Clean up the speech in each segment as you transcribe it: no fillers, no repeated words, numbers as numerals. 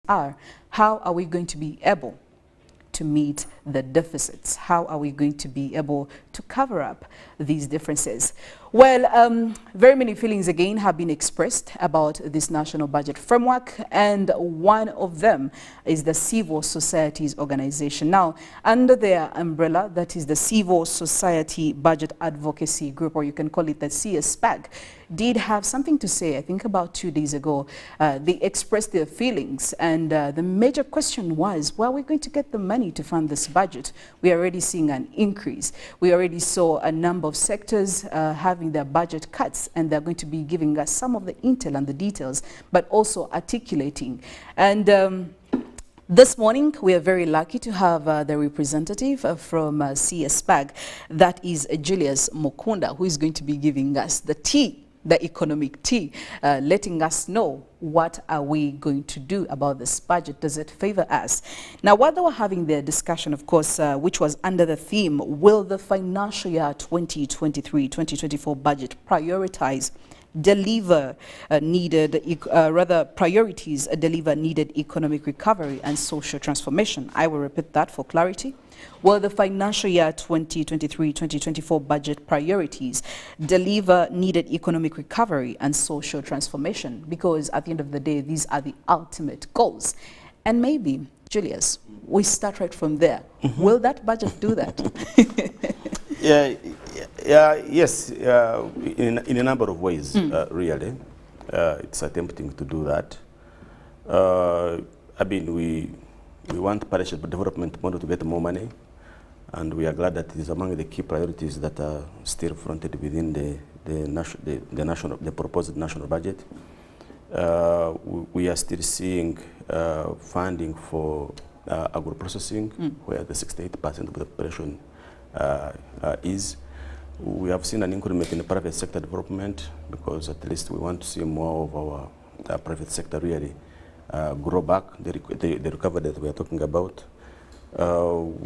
are, how are we going to be able to meet the deficits? How are we going to be able to cover up these differences? Well, very many feelings again have been expressed about this national budget framework, and one of them is the civil societies organization. Now, under their umbrella, that is the Civil Society Budget Advocacy Group, or you can call it the CSPAG, did have something to say, I think about 2 days ago. They expressed their feelings, and the major question was, where are we going to get the money to fund this budget? We are already seeing an increase. We already saw a number of sectors having their budget cuts, and they're going to be giving us some of the intel and the details, but also articulating. And this morning, we are very lucky to have the representative from CSPAG, that is Julius Mukunda, who is going to be giving us the tea, the economic tea, letting us know what are we going to do about this budget. Does it favor us? Now, while they were having their discussion, of course, which was under the theme, will the financial year 2023-2024 budget prioritize deliver priorities deliver needed economic recovery and social transformation? I will repeat that for clarity. Will the financial year 2023-2024 budget priorities deliver needed economic recovery and social transformation? Because at the end of the day, these are the ultimate goals. And maybe, Julius, we start right from there. Will that budget do that? Yes, in a number of ways, really. It's attempting to do that. I mean, we want partnership development model to get more money, and we are glad that it is among the key priorities that are still fronted within the proposed national budget. We are still seeing funding for agro-processing, where the 68% of the population is. We have seen an increment in the private sector development, because at least we want to see more of our private sector really grow back, the recovery that we are talking about.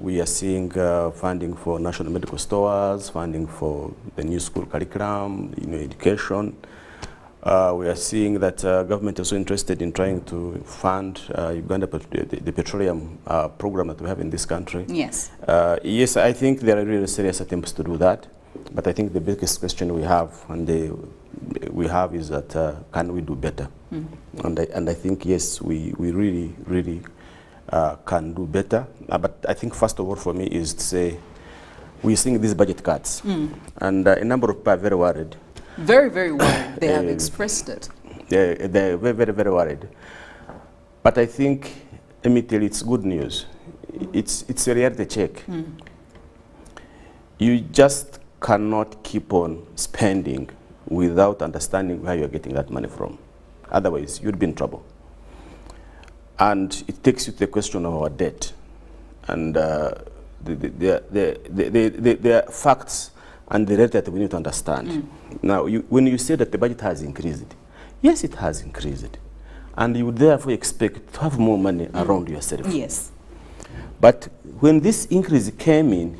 We are seeing funding for national medical stores, funding for the new school curriculum, education. We are seeing that government is also interested in trying to fund Uganda, the petroleum program that we have in this country. Yes. Yes, I think there are really serious attempts to do that. But I think the biggest question we have, is that can we do better? And I think, yes, we really can do better. But I think first of all for me is to say, we're seeing these budget cuts. And a number of people are very worried. Very, very worried. They have expressed it. They're very, very, very worried. But I think, let me tell you, it's good news. It's a reality check. You just cannot keep on spending without understanding where you're getting that money from. Otherwise, you'd be in trouble. And it takes you to the question of our debt. And the facts and the rate that we need to understand. Now, when you say that the budget has increased, yes, it has increased. And you would therefore expect to have more money around yourself. Yes. But when this increase came in,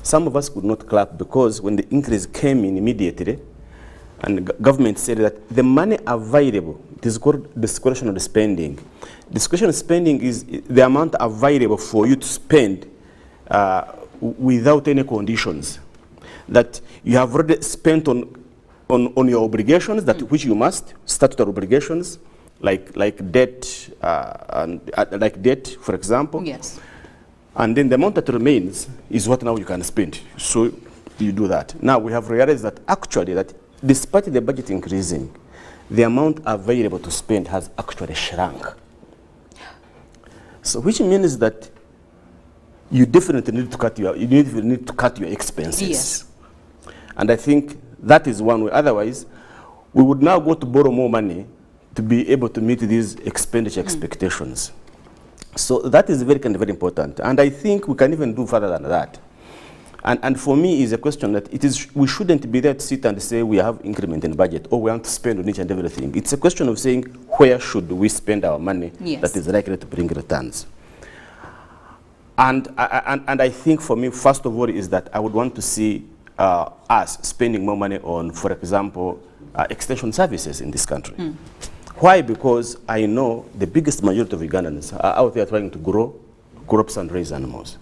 some of us could not clap, because when the increase came in immediately, and the government said that the money available, it is called discretionary spending. Discretionary spending is the amount available for you to spend without any conditions. That you have already spent on your obligations, that which you must, statutory obligations, like debt, like debt, for example. Yes. And then the amount that remains is what now you can spend. So you do that. Now we have realized that actually, that despite the budget increasing, the amount available to spend has actually shrunk. So which means that you definitely need to cut your expenses. Yes. And I think that is one way. Otherwise, we would now go to borrow more money to be able to meet these expenditure expectations. So that is very important. And I think we can even do further than that. And for me, is a question that we shouldn't be there to sit and say we have increment in budget, or we want to spend on each and everything. It's a question of saying, where should we spend our money that is likely to bring returns? And I think for me, first of all, is that I would want to see us spending more money on, for example, extension services in this country. Why? Because I know the biggest majority of Ugandans are out there trying to grow crops and raise animals.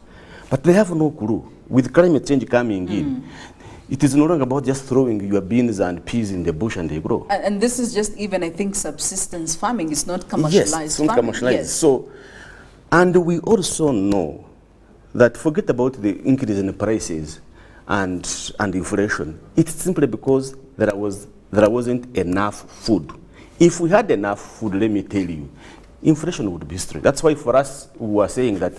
But they have no clue. With climate change coming in, it is no longer about just throwing your beans and peas in the bush and they grow. And this is just even, I think, subsistence farming. It's not commercialized yes, it's not farming. commercialized. Yes. So, and we also know that forget about the increase in the prices and inflation. It's simply because there wasn't enough food. If we had enough food, let me tell you, inflation would be straight. That's why for us, we are saying that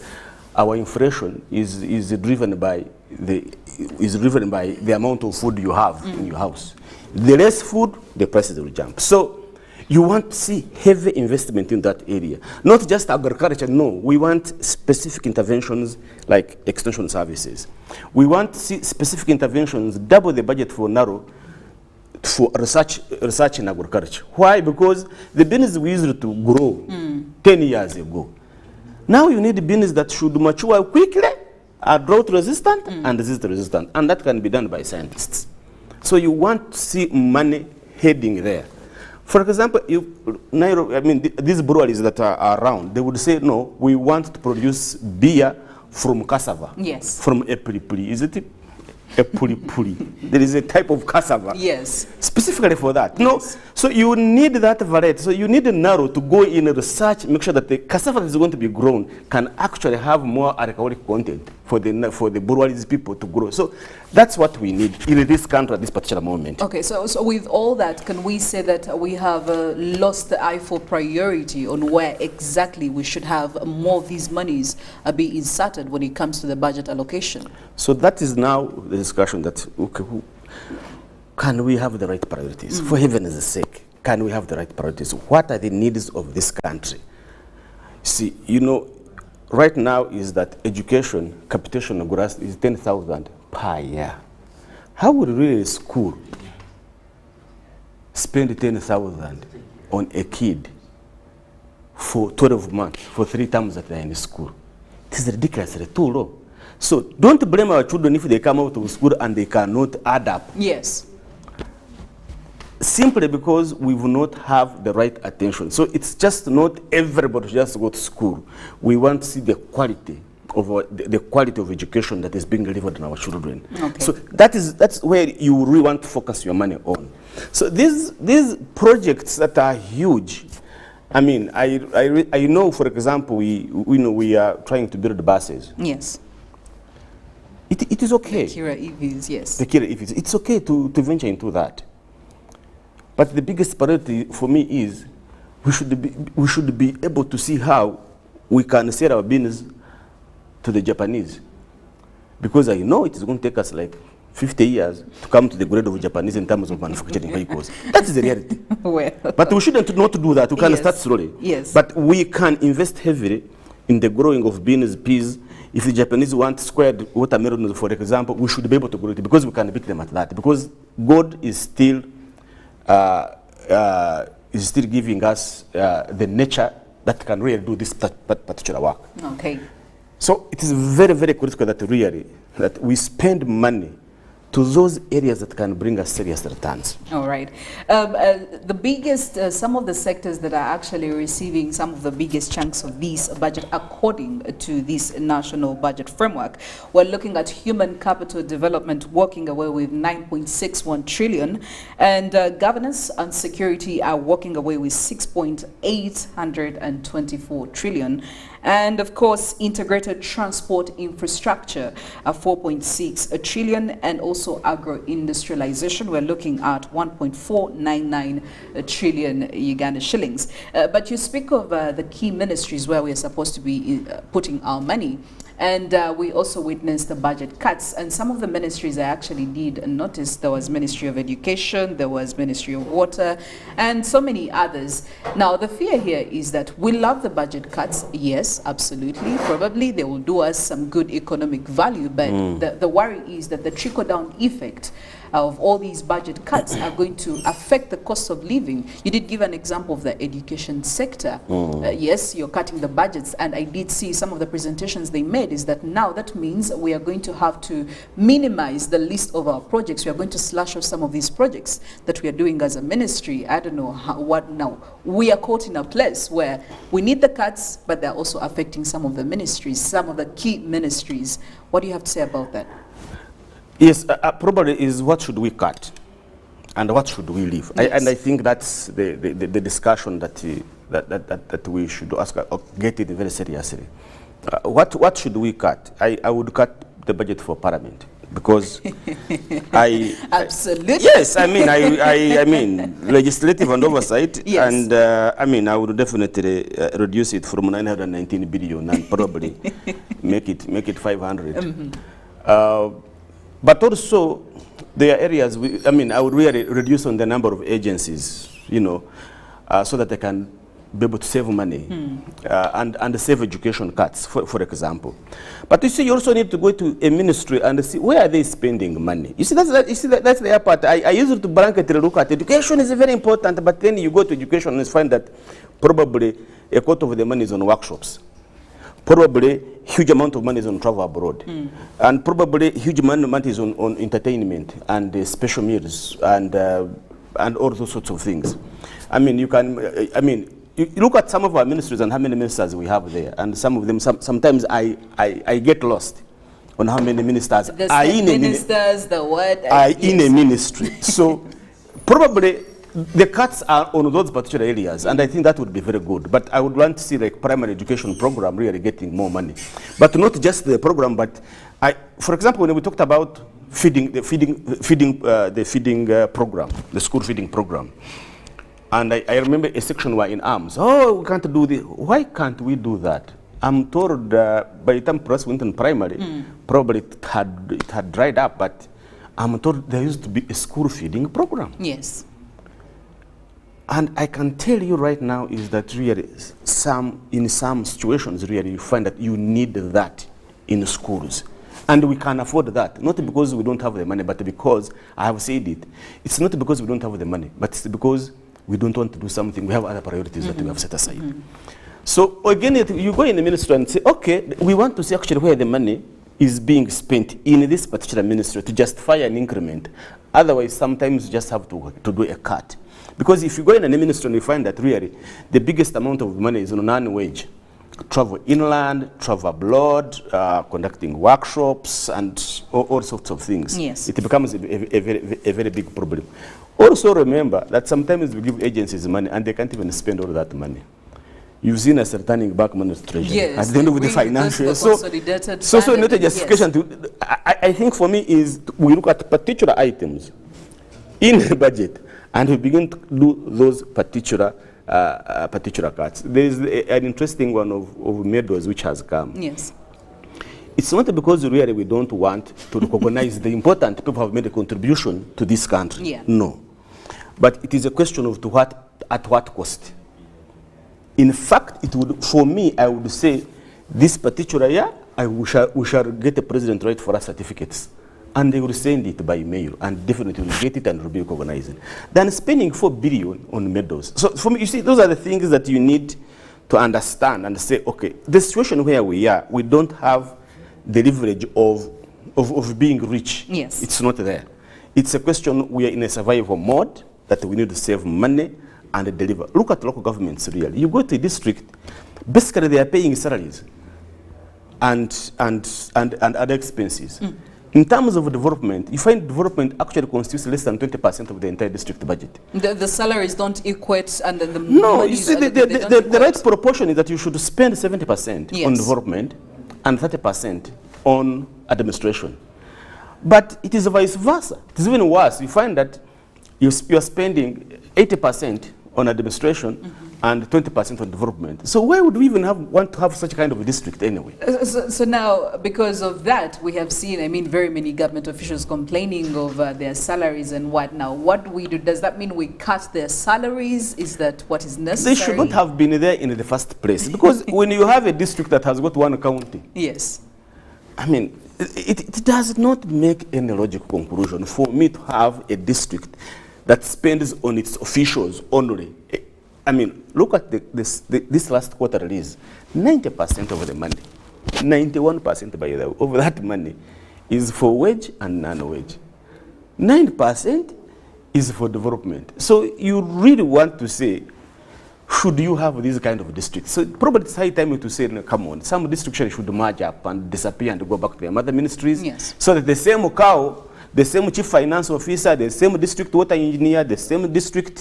our inflation is driven by the amount of food you have in your house. The less food, the prices will jump. So you want to see heavy investment in that area. Not just agriculture, no. We want specific interventions like extension services. We want to see specific interventions, double the budget for narrow, for research in agriculture. Why? Because the beans we used to grow 10 years ago. Now you need beans that should mature quickly, are drought resistant and disease resistant, and that can be done by scientists. So you want to see money heading there. For example, these breweries that are around, they would say, no, we want to produce beer from cassava. Yes. From a puri. Is it a puri? There is a type of cassava. Yes. Specifically for that. Yes. No, so you need that variety. So you need a narrow to go in research, make sure that the cassava that is going to be grown can actually have more alcoholic content for the breweries people to grow. So that's what we need in this country at this particular moment. Okay, so with all that, can we say that we have lost the eye for priority on where exactly we should have more of these monies be inserted when it comes to the budget allocation? So that is now the discussion that, okay, can we have the right priorities? For heaven's sake, can we have the right priorities? What are the needs of this country? See, right now is that education, capitation grant is 10,000 per year. How would really a school spend 10,000 on a kid for 12 months, for 3 terms that they're in school? It is ridiculously too low. So don't blame our children if they come out of school and they cannot add up. Yes. Simply because we will not have the right attention. So it's just not everybody just go to school. We want to see the quality of the quality of education that is being delivered on our children. Okay. So that's where you really want to focus your money on. So these projects that are huge. I mean, I know, for example, we are trying to build buses. Yes. It is okay. The Kira EVs, yes. The Kira EVs. It's okay to venture into that. But the biggest priority for me is we should be able to see how we can sell our business to the Japanese. Because I know it is going to take us like 50 years to come to the grade of Japanese in terms of manufacturing vehicles. That is the reality. Well. But we shouldn't not do that. We can start slowly. Yes. But we can invest heavily in the growing of beans, peas. If the Japanese want squared watermelon, for example, we should be able to grow it because we can beat them at that. Because God is still giving us the nature that can really do this particular work. Okay. So it is very, very critical that we spend money to those areas that can bring us serious returns. All right. The biggest, some of the sectors that are actually receiving some of the biggest chunks of this budget according to this national budget framework, we're looking at human capital development walking away with 9.61 trillion, and governance and security are walking away with 6.824 trillion. And of course, integrated transport infrastructure, 4.6 trillion, and also agro-industrialization, we're looking at 1.499 trillion Uganda shillings. But you speak of the key ministries where we're supposed to be putting our money. And we also witnessed the budget cuts, and some of the ministries I actually did notice. There was Ministry of Education, there was Ministry of Water, and so many others. Now, the fear here is that we love the budget cuts. Yes, absolutely. Probably they will do us some good economic value, but the worry is that the trickle-down effect of all these budget cuts are going to affect the cost of living. You did give an example of the education sector. Yes, you're cutting the budgets, and I did see some of the presentations they made is that now that means we are going to have to minimize the list of our projects. We are going to slash off some of these projects that we are doing as a ministry. I don't know what now. We are caught in a place where we need the cuts, but they're also affecting some of the ministries, some of the key ministries. What do you have to say about that? Yes, probably is what should we cut and what should we leave? Yes. And I think that's the discussion that we should ask, get it very seriously. What should we cut? I would cut the budget for Parliament because Absolutely. Yes, I mean legislative and oversight, yes. And I would definitely reduce it from 919 billion and probably make it 500. But also, there are areas, I would really reduce on the number of agencies, so that they can be able to save money and save education cuts, for example. But you see, you also need to go to a ministry and see where are they spending money. You see, that's the other part. I used to blanketly look at education is very important, but then you go to education and find that probably a quarter of the money is on workshops. Probably huge amount of money is on travel abroad, and probably huge amount of money is on entertainment and special meals and all those sorts of things. You look at some of our ministries and how many ministers we have there, and some of them sometimes I get lost on how many ministers are in a ministry. So probably the cuts are on those particular areas, and I think that would be very good. But I would want to see like primary education program really getting more money, but not just the program. But for example, when we talked about the feeding program, the school feeding program, and I remember a section were in arms. Oh, we can't do this. Why can't we do that? I'm told by the time press went in primary, probably it had dried up, but I'm told there used to be a school feeding program. Yes. And I can tell you right now is that really in some situations really you find that you need that in schools. And we can afford that, not because we don't have the money, but because, I have said it, it's not because we don't have the money, but it's because we don't want to do something. We have other priorities that we have set aside. So again, you go in the ministry and say, okay, we want to see actually where the money is being spent in this particular ministry to justify an increment. Otherwise, sometimes you just have to do a cut. Because if you go in a ministry and you find that really the biggest amount of money is on non-wage, travel inland, travel abroad, conducting workshops, and all sorts of things. Yes. It becomes a very big problem. Also remember that sometimes we give agencies money and they can't even spend all that money. You've seen us returning back money to treasury at the end of the financial. So not a justification. Yes. I think for me is we look at particular items in the budget and we begin to do those particular cuts. There is an interesting one of meadows which has come. Yes. It's not because really we don't want to recognize the important people who have made a contribution to this country. Yeah. No. But it is a question of at what cost. In fact, it would, for me, I would say this particular year, we shall get the president to write for us certificates. And they will send it by mail, and definitely will get it and will be recognized. Than spending 4 billion on medals. So for me, you see, those are the things that you need to understand and say, okay, the situation where we are, we don't have the leverage of being rich. Yes. It's not there. It's a question, we are in a survival mode, that we need to save money and deliver. Look at local governments, really. You go to a district, basically they are paying salaries and other expenses. In terms of development, you find development actually constitutes less than 20% of the entire district budget. The salaries don't equate, and then the no, you see, the right proportion is that you should spend 70% yes. on development and 30% on administration. But it is vice versa. It is even worse. You find that you are spending 80% on administration and 20% on development. So why would we even want to have such a kind of a district anyway? So now, because of that, we have seen, very many government officials complaining of their salaries and what now. What do we do? Does that mean we cut their salaries? Is that what is necessary? They should not have been there in the first place. Because when you have a district that has got one county. Yes. it does not make any logical conclusion for me to have a district that spends on its officials only. I mean, look at this last quarter release. 90% of the money, 91% by the way, of that money is for wage and non-wage. 9% is for development. So you really want to say, should you have these kind of districts? So probably it's high time to say, no, come on, some districts should merge up and disappear and go back to their mother ministries. Yes. So that the same cow, the same chief finance officer, the same district water engineer, the same district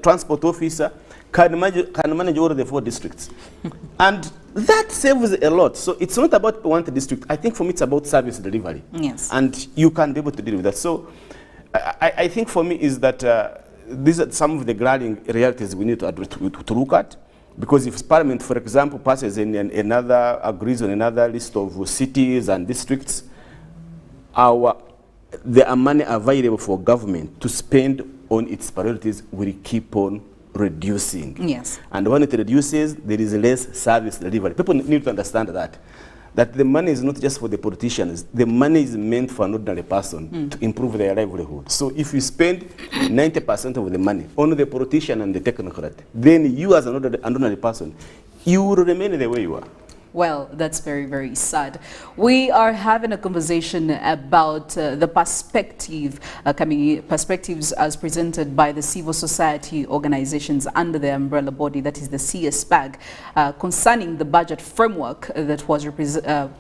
transport officer can manage all the 4 districts. And that saves a lot. So it's not about one district. I think for me it's about service delivery. Yes. And you can be able to deal with that. So I think for me is that these are some of the glaring realities we need to look at. Because if Parliament, for example, passes agrees on another list of cities and districts, the money available for government to spend on its priorities will keep on reducing. Yes. And when it reduces, there is less service delivery. People need to understand that the money is not just for the politicians. The money is meant for an ordinary person to improve their livelihood. So if you spend 90% of the money on the politician and the technocrat, then you as an ordinary person, you will remain the way you are. Well, that's very, very sad. We are having a conversation about the perspectives as presented by the civil society organizations under the umbrella body, that is the CSPAG, concerning the budget framework that was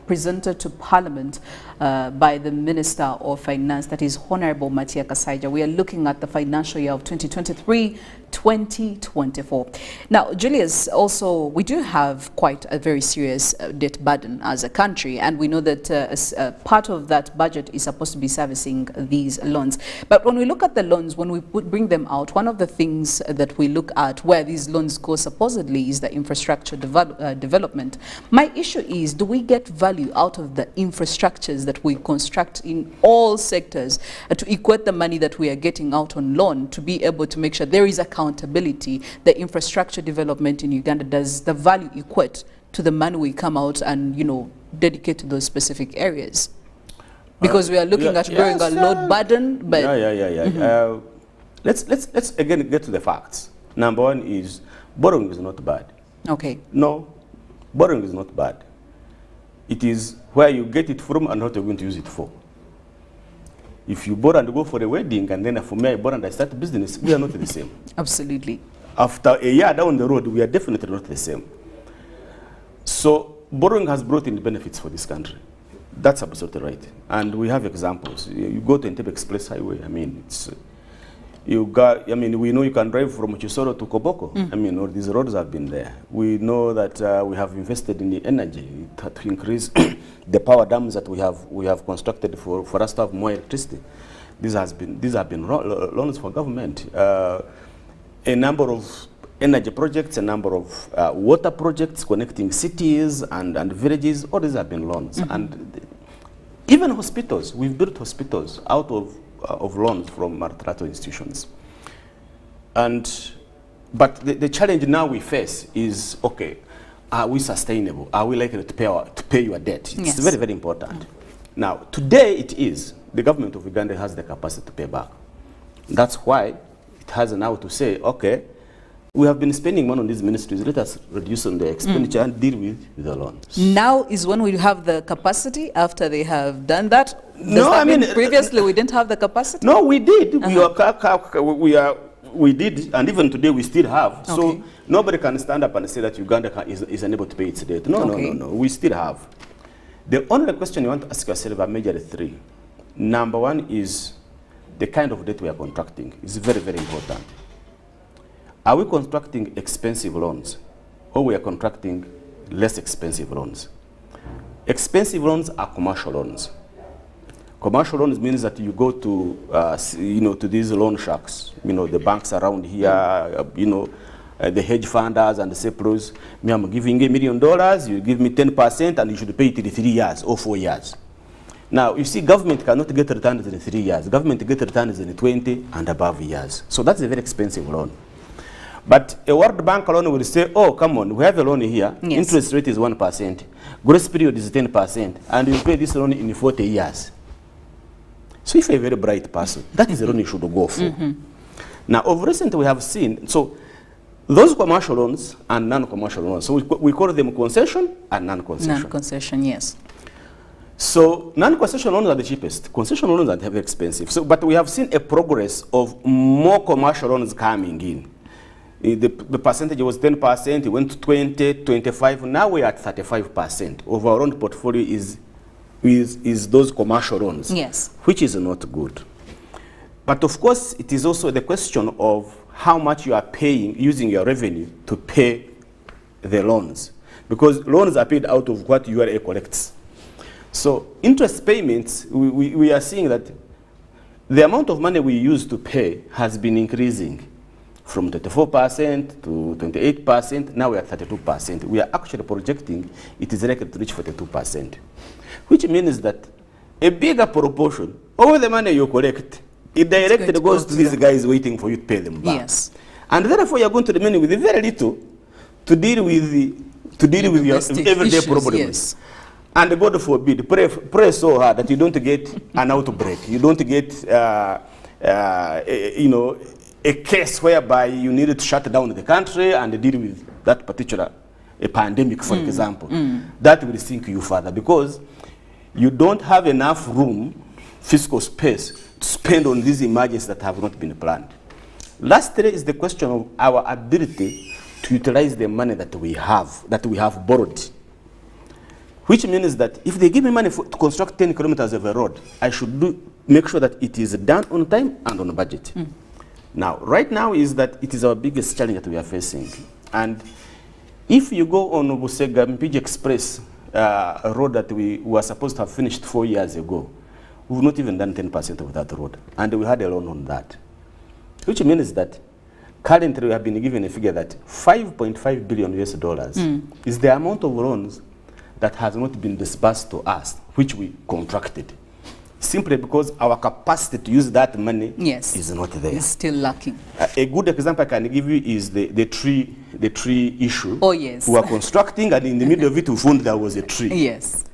presented to Parliament by the Minister of Finance, that is Honorable Matia Kasaija. We are looking at the financial year of 2023-2024. Now, Julius, also, we do have quite a very serious debt burden as a country, and we know that part of that budget is supposed to be servicing these loans. But when we look at the loans, when we bring them out, one of the things that we look at where these loans go supposedly is the infrastructure development. My issue is, do we get value out of the infrastructures that we construct in all sectors to equate the money that we are getting out on loan to be able to make sure there is accountability? The infrastructure development in Uganda, does the value equate to the money we come out and, you know, dedicate to those specific areas? Because we are looking at growing a load burden. But let's again get to the facts. Number one is borrowing is not bad. Okay. No, borrowing is not bad. It is where you get it from and what you're going to use it for. If you borrow and go for a wedding, and then for me I borrow and I start a business, we are not the same. Absolutely. After a year down the road, we are definitely not the same. So borrowing has brought in benefits for this country. That's absolutely right. And we have examples. You go to Entebbe Express Highway, I mean, we know you can drive from Chisoro to Koboko. I mean, all these roads have been there. We know that we have invested in the energy to increase the power dams that we have constructed for us to have more electricity. These have been loans for government. A number of energy projects, a number of water projects connecting cities and villages, all these have been loans. And even hospitals, we've built hospitals out of loans from multilateral institutions. But the challenge now we face is, okay, are we sustainable? Are we likely to pay your debt? It's very, very important. Now, today it is. The government of Uganda has the capacity to pay back. That's why it has now to say, okay, we have been spending money on these ministries. Let us reduce on the expenditure and deal with the loans. Now is when we have the capacity after they have done that? No, I mean, previously we didn't have the capacity? No, we did. We did, and even today we still have. Okay. So nobody can stand up and say that Uganda is unable to pay its debt. No, no. We still have. The only question you want to ask yourself are majorly 3. Number 1 is the kind of debt we are contracting. It's very, very important. Are we contracting expensive loans, or we are contracting less expensive loans? Expensive loans are commercial loans. Commercial loans means that you go to, to these loan sharks, the banks around here, the hedge funders and the CEPROs. I'm giving $1 million, you give me 10%, and you should pay it in 3 years or 4 years. Now, you see, government cannot get returns in 3 years. Government gets returns in 20 and above years. So that's a very expensive loan. But a World Bank loan will say, oh, come on, we have a loan here, Yes. interest rate is 1%, grace period is 10%, and you pay this loan in 40 years. So if you're a very bright person, that is the loan you should go for. Now, of recent, we have seen, so those commercial loans and non-commercial loans, so we call them concession and non-concession. Non-concession, yes. So non-concession loans are the cheapest. Concession loans are very expensive. So, but we have seen a progress of more commercial loans coming in. The percentage was 10%, it went to 20, 25, now we're at 35% of our loan portfolio is those commercial loans, Yes. which is not good. But of course, it is also the question of how much you are paying, using your revenue to pay the loans. Because loans are paid out of what URA collects. So interest payments, we are seeing that the amount of money we use to pay has been increasing from 24% to 28%, now we are at 32%. We are actually projecting it is likely to reach 42%, which means that a bigger proportion of the money you collect, it directly goes to these guys waiting for you to pay them back. Yes. And therefore, you're going to remain with very little to deal with your everyday problems. Yes. And God forbid, pray so hard that you don't get an outbreak. You don't get, a case whereby you needed to shut down the country and deal with that particular pandemic, for example. That will sink you further because you don't have enough room, fiscal space, to spend on these emergencies that have not been planned. Lastly is the question of our ability to utilize the money that we have borrowed. Which means that if they give me money to construct 10 kilometers of a road, I should make sure that it is done on time and on budget. Now, right now is that it is our biggest challenge that we are facing. And if you go on Busega Mpiji Express, a road that we were supposed to have finished 4 years ago, we've not even done 10% of that road. And we had a loan on that. Which means that currently we have been given a figure that $5.5 billion is the amount of loans that has not been disbursed to us, which we contracted, simply because our capacity to use that money is not there. It's still lacking. A good example I can give you is the tree issue. Oh, yes. We were constructing, and in the middle of it, we found there was a tree. Yes.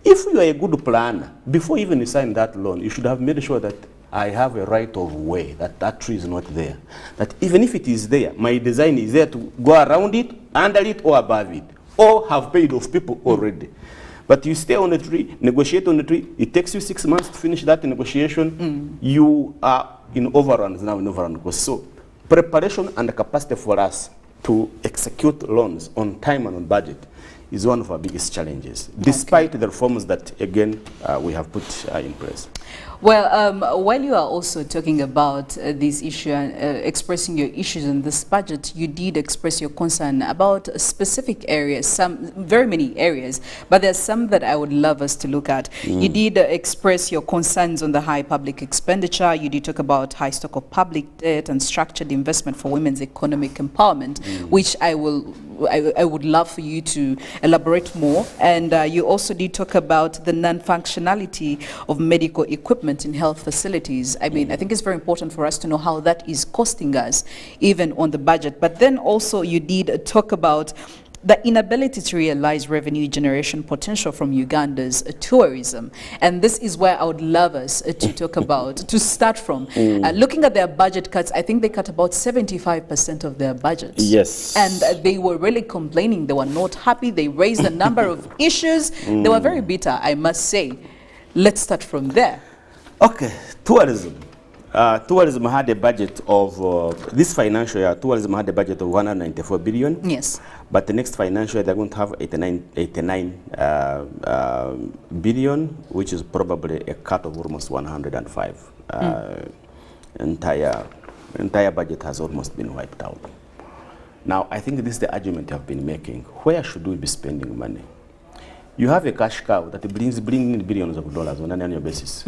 If you are a good planner, before even you sign that loan, you should have made sure that I have a right of way, that that tree is not there. That even if it is there, my design is there to go around it, under it, or above it, or have paid off people already. But you stay on the tree, negotiate on the tree, it takes you 6 months to finish that negotiation, you are in overruns now, in overrun costs. So preparation and capacity for us to execute loans on time and on budget is one of our biggest challenges, despite the reforms that, again, we have put in place. Well, while you are also talking about this issue and expressing your issues in this budget, you did express your concern about specific areas, very many areas, but there's some that I would love us to look at. You did express your concerns on the high public expenditure. You did talk about high stock of public debt and structured investment for women's economic empowerment, which I would love for you to elaborate more. And you also did talk about the non-functionality of medical equipment in health facilities. I mean, I think it's very important for us to know how that is costing us, even on the budget. But then also you did talk about the inability to realize revenue generation potential from Uganda's tourism. And this is where I would love us to talk about, to start from. Looking at their budget cuts, I think they cut about 75% of their budget. Yes. And they were really complaining. They were not happy. They raised a number of issues. They were very bitter, I must say. Let's start from there. Okay, tourism. Tourism had a budget of, this financial year, tourism had a budget of 194 billion. Yes. But the next financial year, they're going to have 89 billion, which is probably a cut of almost 105. Entire budget has almost been wiped out. Now, I think this is the argument I've been making. Where should we be spending money? You have a cash cow that brings in billions of dollars on an annual basis.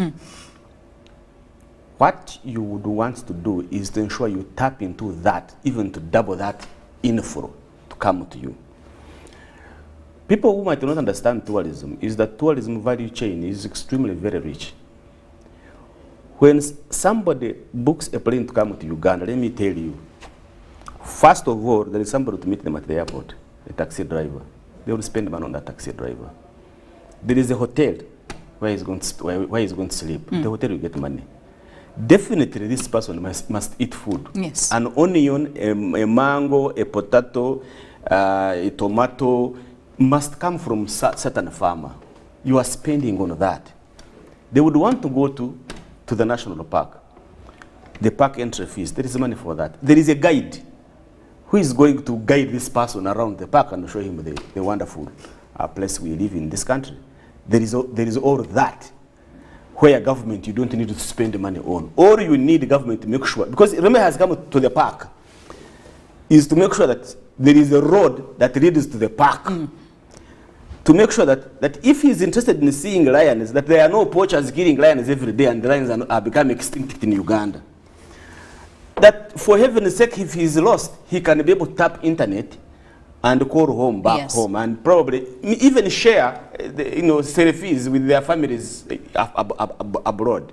What you would want to do is to ensure you tap into that, even to double that inflow to come to you. People who might not understand tourism is that tourism value chain is extremely very rich. When somebody books a plane to come to Uganda, let me tell you, First of all, there is somebody to meet them at the airport, a taxi driver. They will spend money on that taxi driver. There is a hotel where he's going to sleep. The hotel will get money. Definitely, this person must eat food. Yes. An onion, a mango, a potato, a tomato must come from certain farmer. You are spending on that. They would want to go to the national park. The park entry fees, there is money for that. There is a guide who is going to guide this person around the park and show him the wonderful place we live in this country. There is all that, where government you don't need to spend money on. Or you need government to make sure, because remember has come to the park, is to make sure that there is a road that leads to the park. To make sure that if he's interested in seeing lions, that there are no poachers killing lions every day and the lions are becoming extinct in Uganda. That for heaven's sake, if he's lost, he can be able to tap internet and call home, back home, and probably even share selfies with their families abroad.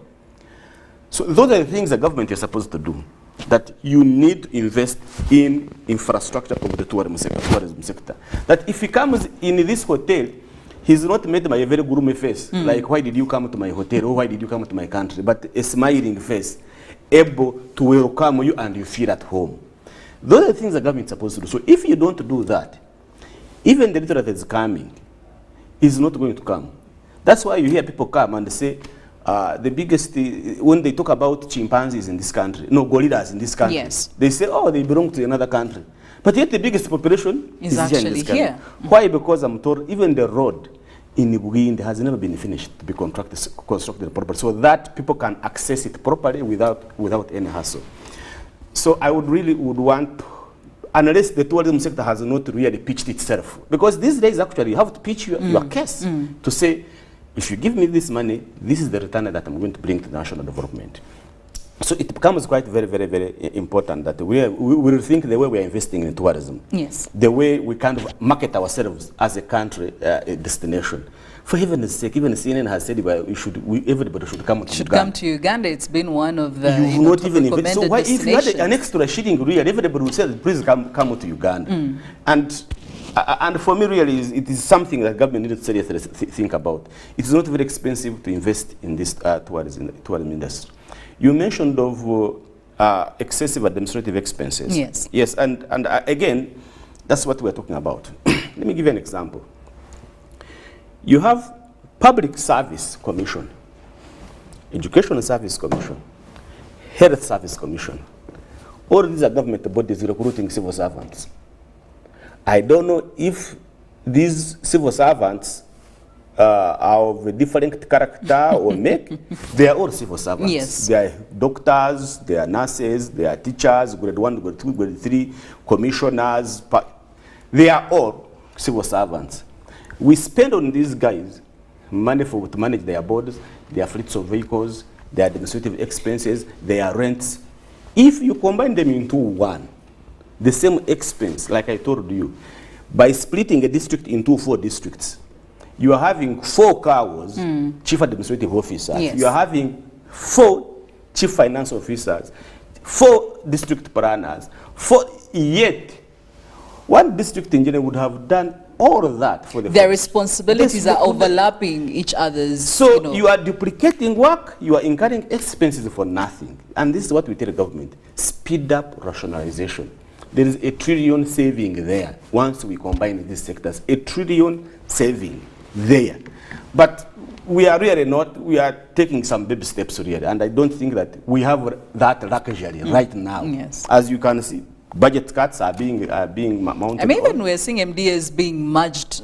So those are the things the government is supposed to do. That you need to invest in infrastructure of the tourism sector. That if he comes in this hotel, he's not made by a very gloomy face, like why did you come to my hotel or why did you come to my country, but a smiling face, able to welcome you and you feel at home. Those are the things the government is supposed to do. So if you don't do that, even the little that is coming is not going to come. That's why you hear people come and say, the biggest, when they talk about chimpanzees in this country, no, gorillas in this country, they say, oh, they belong to another country. But yet the biggest population is actually here. Why? Because I'm told even the road in Uganda has never been finished to be constructed properly, so that people can access it properly without any hassle. So I would want, unless the tourism sector has not really pitched itself, because these days actually you have to pitch your case to say, if you give me this money, this is the return that I'm going to bring to national development. So it becomes quite very, very, very important that we will think the way we are investing in tourism, the way we kind of market ourselves as a country, a destination. For heaven's sake, even CNN has said everybody should come to Uganda. Come to Uganda. It's been one of the recommended so why, if you had an extra shilling, really, everybody would say, please come to Uganda. And for me, really, it is something that government needs to seriously think about. It's not very expensive to invest in this tourism industry. You mentioned of excessive administrative expenses. Yes, and again, that's what we're talking about. Let me give you an example. You have Public Service Commission, Education Service Commission, Health Service Commission. All these are government bodies recruiting civil servants. I don't know if these civil servants are of a different character or make. They are all civil servants. They are doctors, they are nurses, they are teachers, grade 1, grade 2, grade 3, commissioners. They are all civil servants. We spend on these guys money to manage their boards, their fleets of vehicles, their administrative expenses, their rents. If you combine them into one, the same expense, like I told you, by splitting a district into 4 districts, you are having 4 CAWs, chief administrative officers. You are having 4 chief finance officers, 4 district planners, 4, yet one district engineer would have done all of that for their responsibilities are overlapping each other's. So you are duplicating work, you are incurring expenses for nothing. And this is what we tell the government: speed up rationalization. There is $1 trillion saving there. Once we combine these sectors, $1 trillion saving there. But we are really not, we are taking some baby steps really, and I don't think that we have that luxury right now. As you can see, budget cuts are being mounted. I mean, even we're seeing MDAs being merged,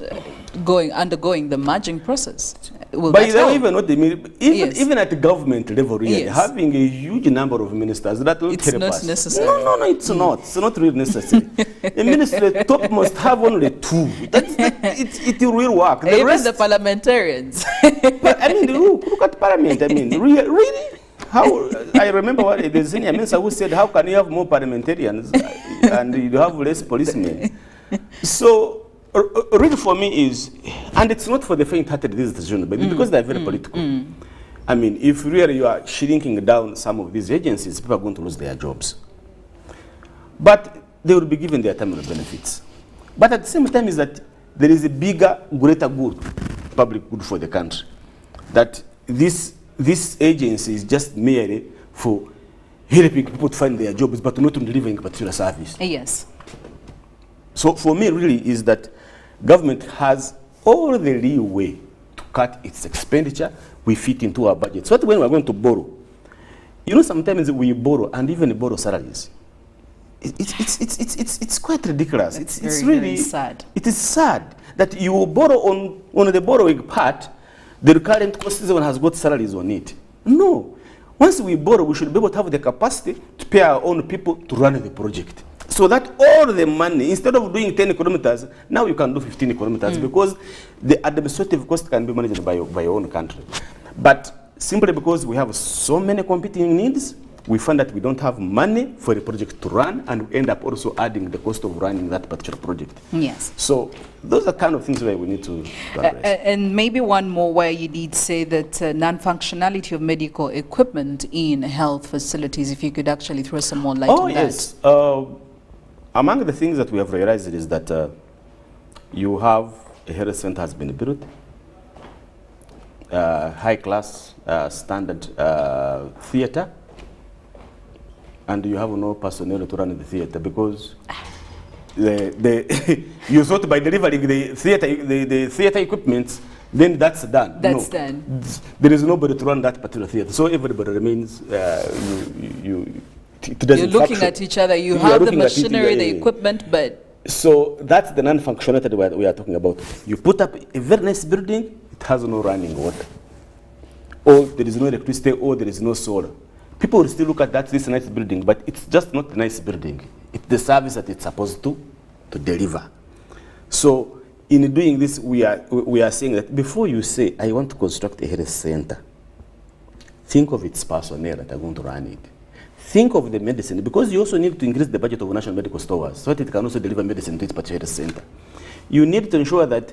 undergoing the merging process. But even not even at the government level, really, having a huge number of ministers, that will help us. It's not necessary. No, it's not. It's not really necessary. A minister top must have only 2. It will work. The rest, the parliamentarians. But, I mean, look at parliament. I mean, really? How? I remember what the senior minister who said, how can you have more parliamentarians and you have less policemen? So, really for me is, and it's not for the faint-hearted, this decision, but because they're very political. I mean, if really you are shrinking down some of these agencies, people are going to lose their jobs. But they will be given their terminal benefits. But at the same time is that there is a bigger, greater good, public good for the country. That this agency is just merely for helping people to find their jobs, but not delivering a particular service. Yes. So for me, really, is that government has all the leeway to cut its expenditure. We fit into our budget. So when we're going to borrow, you know, sometimes we borrow and even borrow salaries. It's quite ridiculous. It's really very sad. It is sad that you borrow on the borrowing part, the recurrent cost one has got salaries on it. No. Once we borrow, we should be able to have the capacity to pay our own people to run the project. So that all the money, instead of doing 10 kilometers, now you can do 15 kilometers because the administrative cost can be managed by your own country. But simply because we have so many competing needs, we find that we don't have money for the project to run, and we end up also adding the cost of running that particular project. Yes. So those are kind of things where we need to address. And maybe one more where you did say that non-functionality of medical equipment in health facilities, if you could actually throw some more light on that. Yes. Among the things that we have realized is that you have a health center has been built, high-class standard theater, and you have no personnel to run the theater because you thought by delivering the theater equipment, then that's done. That's done. There is nobody to run that particular theater, so everybody remains. You're looking at each other. You have the machinery, the equipment, but so that's the non-functionality we are talking about. You put up a very nice building, it has no running water, or there is no electricity, or there is no solar. People will still look at this nice building, but it's just not a nice building. It's the service that it's supposed to deliver. So in doing this, we are saying that before you say, I want to construct a health center, think of its personnel that are going to run it. Think of the medicine, because you also need to increase the budget of national medical stores so that it can also deliver medicine to its particular center. You need to ensure that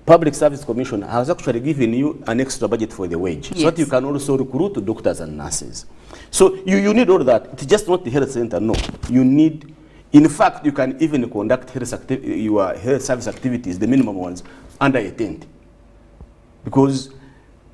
Public Service Commission has actually given you an extra budget for the wage, so that you can also recruit doctors and nurses. So you need all that. It's just not the health center, no. You need, in fact, you can even conduct your health service activities, the minimum ones, under a tent. Because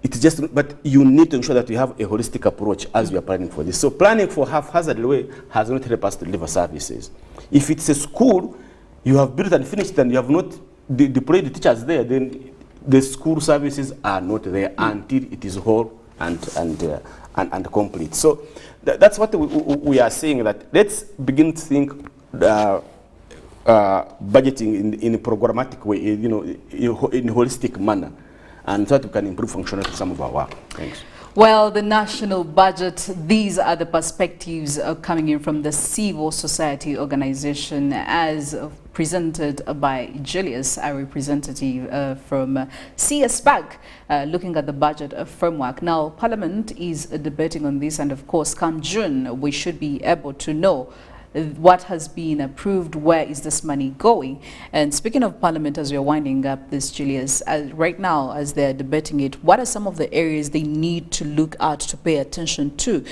it's just, but you need to ensure that you have a holistic approach as you are planning for this. So planning for haphazard way has not helped us to deliver services. If it's a school, you have built and finished and you have not deployed the teachers there, then the school services are not there until it is whole and complete. So that's what we are saying, that let's begin to think budgeting in a programmatic way, you know, in a holistic manner, and so that we can improve functionality of some of our work. Thanks. Well, the national budget, these are the perspectives coming in from the civil society organization as presented by Julius, our representative from CS-BAG, looking at the budget framework. Now, Parliament is debating on this, and of course, come June, we should be able to know what has been approved, where is this money going. And speaking of Parliament, as we're winding up this, Julius, right now as they're debating it, what are some of the areas they need to look at, to pay attention to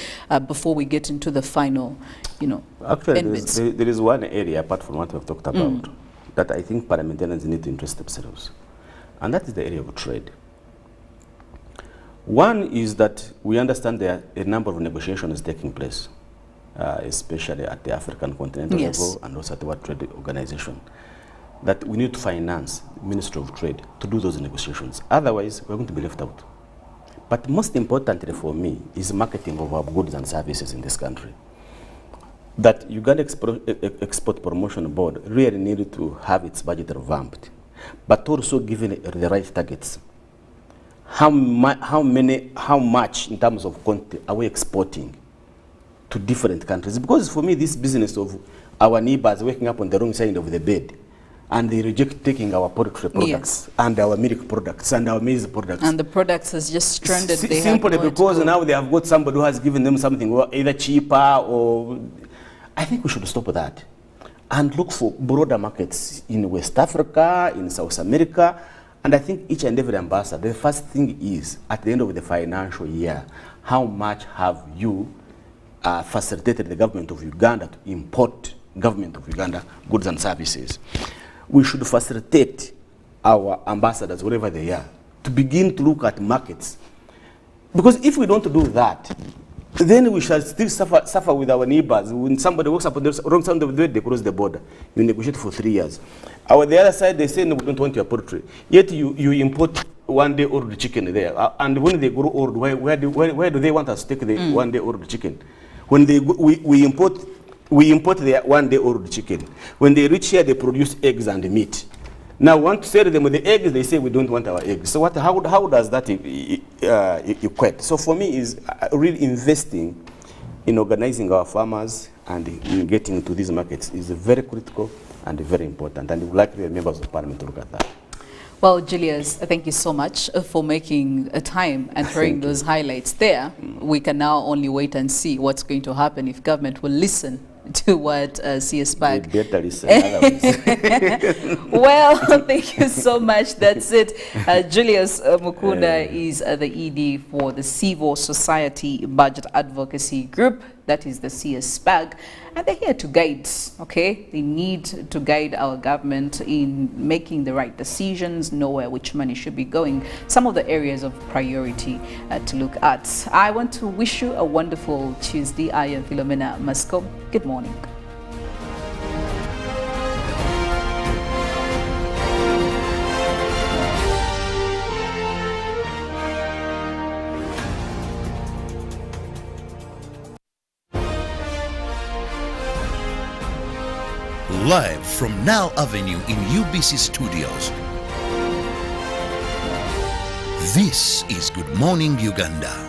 before we get into the final, you know, actually there is one area apart from what we've talked about that I think parliamentarians need to interest themselves, and that is the area of trade. One is that we understand there are a number of negotiations taking place, especially at the African continental level and also at the World Trade Organization, that we need to finance the Ministry of Trade to do those negotiations. Otherwise, we're going to be left out. But most importantly for me is marketing of our goods and services in this country. That Uganda Export Promotion Board really needed to have its budget revamped, but also given the right targets. How much in terms of quantity are we exporting to different countries? Because for me, this business of our neighbors waking up on the wrong side of the bed and they reject taking our poultry products and our milk products and our maize products. And the products has just stranded. Simply because now they have got somebody who has given them something either cheaper or... I think we should stop that and look for broader markets in West Africa, in South America. And I think each and every ambassador, the first thing is, at the end of the financial year, how much have you facilitated the government of Uganda to import government of Uganda goods and services, we should facilitate our ambassadors, wherever they are, to begin to look at markets. Because if we don't do that, then we shall still suffer with our neighbors. When somebody walks up on the wrong side of the way, they cross the border. You negotiate for 3 years. The other side, they say, no, we don't want your poultry. Yet you import one-day old chicken there. And when they grow old, where do they want us to take the one-day old chicken? When we import the one-day old chicken. When they reach here, they produce eggs and meat. Now, want to sell them with the eggs, they say we don't want our eggs. So how does that equate? So for me, is really investing in organizing our farmers and in getting into these markets is very critical and very important. And we would like the members of parliament to look at that. Well, Julius, thank you so much for making a time and throwing those highlights there. We can now only wait and see what's going to happen if government will listen to what CS Bag. Better listen. Well, thank you so much. That's it. Julius Mukunda is the ED for the Civil Society Budget Advocacy Group. That is the CS Bag. And they're here to guide, okay? They need to guide our government in making the right decisions, know where which money should be going, some of the areas of priority to look at. I want to wish you a wonderful Tuesday. I am Philomena Masco. Good morning. Live from Now Avenue in UBC Studios. This is Good Morning Uganda.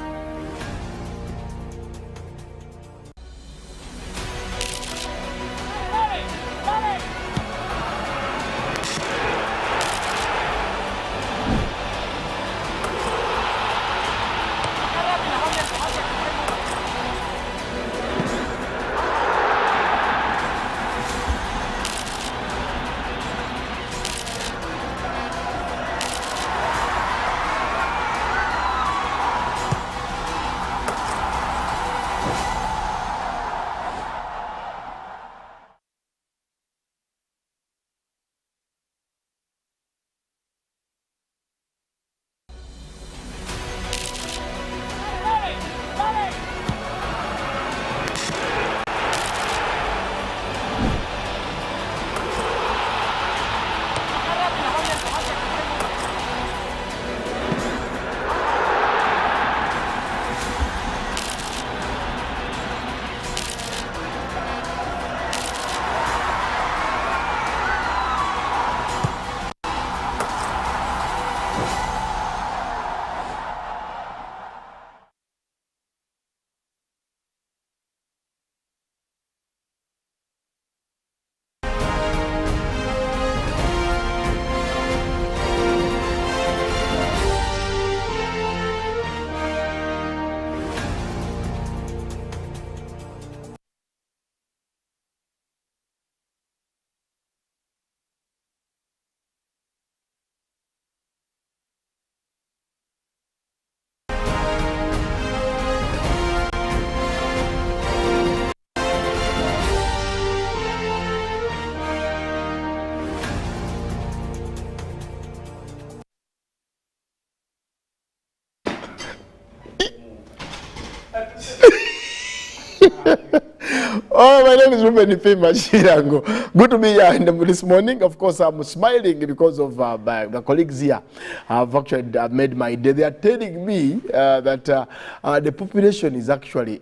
Oh, my name is Ruben Mashirango. Good to be here this morning. Of course, I'm smiling because of the colleagues here have actually made my day. They are telling me that the population is actually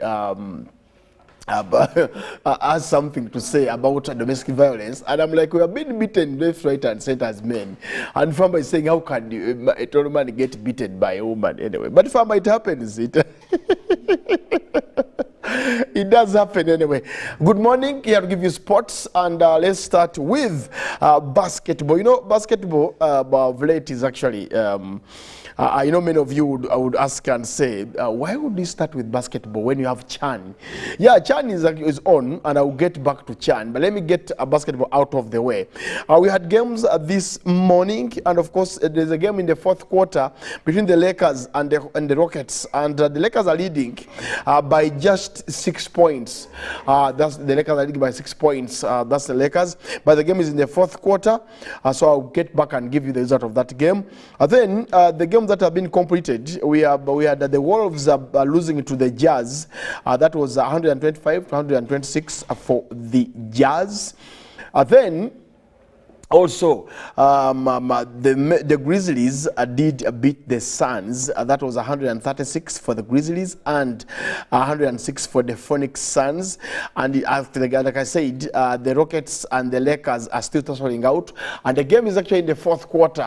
has something to say about domestic violence, and I'm like, we have been beaten left, right, and center as men. And Farmer is saying, how can a tall man get beaten by a woman anyway? But Farmer, it happens. It does happen anyway. Good morning. Here to give you sports, and let's start with basketball. You know, basketball of late is actually. I know many of you would ask and say, why would you start with basketball when you have Chan? Yeah, Chan is on, and I'll get back to Chan. But let me get basketball out of the way. We had games this morning, and of course, there's a game in the fourth quarter between the Lakers and the Rockets. And the Lakers are leading by just 6 6 points. That's the Lakers are leading by 6 points. That's the Lakers. But the game is in the fourth quarter, so I'll get back and give you the result of that game. Then the games that have been completed, we had the Wolves are losing to the Jazz. That was 125 to 126 for the Jazz. Then also, the Grizzlies did beat the Suns. That was 136 for the Grizzlies and 106 for the Phoenix Suns. And after the game, like I said, the Rockets and the Lakers are still tussling out. And the game is actually in the fourth quarter.